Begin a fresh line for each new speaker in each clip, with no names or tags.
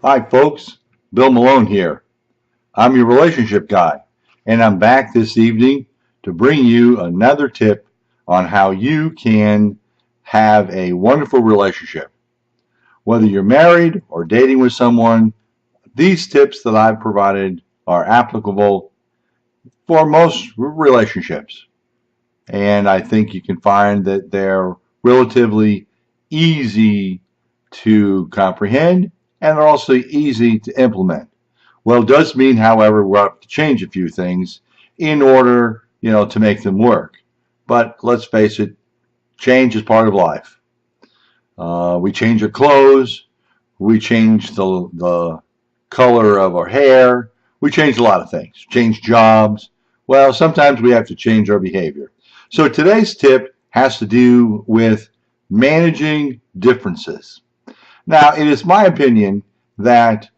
Hi, folks. Bill Malone here. I'm your relationship guy, and I'm back this evening to bring you another tip on how you can have a wonderful relationship. Whether you're married or dating with someone, these tips that I've provided are applicable for most relationships. And I think you can find that they're relatively easy to comprehend and are also easy to implement. Well, it does mean, however, we'll have to change a few things in order, to make them work. But let's face it, change is part of life. We change our clothes, we change the color of our hair, we change a lot of things, change jobs. Well, sometimes we have to change our behavior. So today's tip has to do with managing differences. Now, it is my opinion that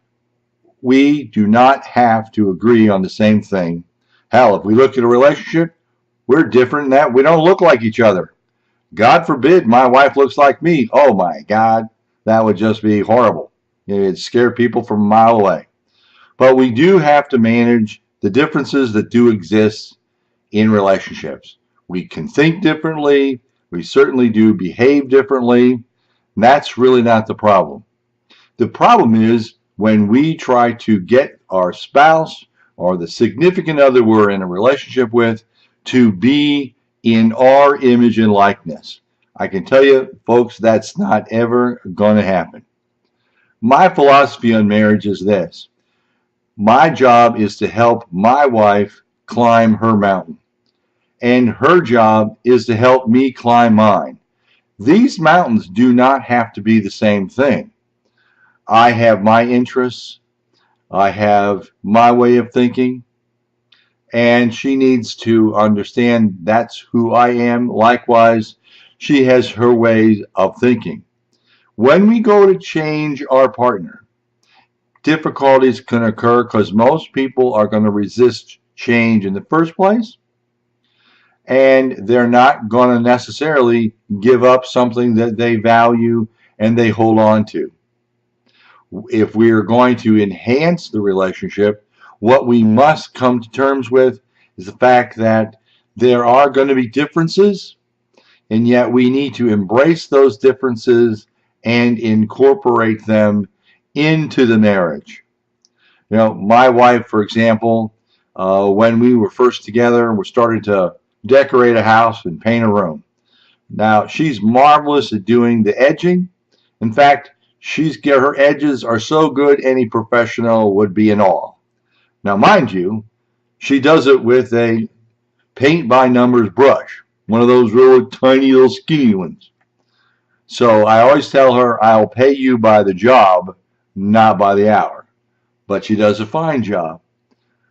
we do not have to agree on the same thing. Hell, if we look at a relationship, we're different in that we don't look like each other. God forbid my wife looks like me. Oh my God, that would just be horrible. It'd scare people from a mile away. But we do have to manage the differences that do exist in relationships. We can think differently. We certainly do behave differently. And that's really not the problem. The problem is when we try to get our spouse or the significant other we're in a relationship with to be in our image and likeness. I can tell you, folks, that's not ever going to happen. My philosophy on marriage is this. My job is to help my wife climb her mountain, and her job is to help me climb mine. These mountains do not have to be the same thing. I have my interests, I have my way of thinking, and she needs to understand that's who I am. Likewise, she has her ways of thinking. When we go to change our partner, difficulties can occur because most people are going to resist change in the first place, and they're not going to necessarily give up something that they value and they hold on to. If we are going to enhance the relationship, what we must come to terms with is the fact that there are going to be differences, and yet we need to embrace those differences and incorporate them into the marriage. My wife, for example, when we were first together, we started to decorate a house and paint a room. Now, she's marvelous at doing the edging. In fact, her edges are so good any professional would be in awe. Now, mind you, she does it with a paint by numbers brush, one of those really tiny little skinny ones. So I always tell her I'll pay you by the job, not by the hour. But she does a fine job.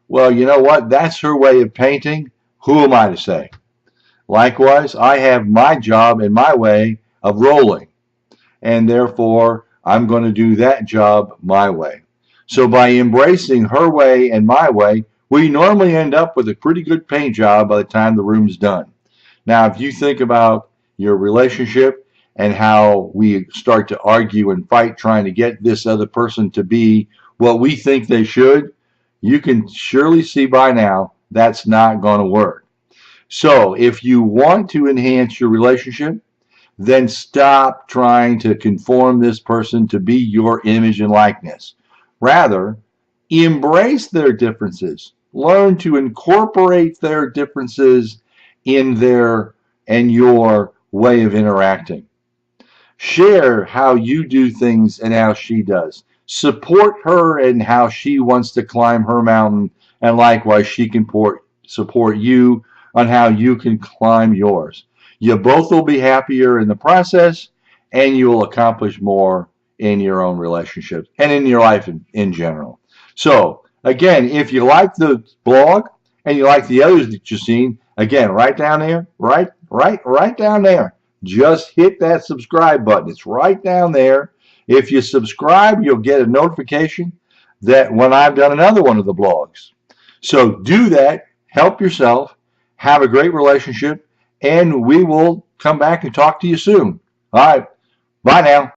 Well, you know what? That's her way of painting. Who am I to say? Likewise, I have my job and my way of rolling, and therefore I'm going to do that job my way. So by embracing her way and my way, we normally end up with a pretty good paint job by the time the room's done. Now, if you think about your relationship and how we start to argue and fight trying to get this other person to be what we think they should, you can surely see by now that's not going to work. So if you want to enhance your relationship, then stop trying to conform this person to be your image and likeness. Rather, embrace their differences. Learn to incorporate their differences in their and your way of interacting. Share how you do things and how she does. Support her and how she wants to climb her mountain, and likewise she can support you on how you can climb yours. You both will be happier in the process, and you will accomplish more in your own relationships and in your life in general. So, again, if you like the blog and you like the others that you've seen, again, right down there, right down there, just hit that subscribe button. It's right down there. If you subscribe, you'll get a notification that when I've done another one of the blogs. So do that. Help yourself. Have a great relationship. And we will come back and talk to you soon. All right. Bye now.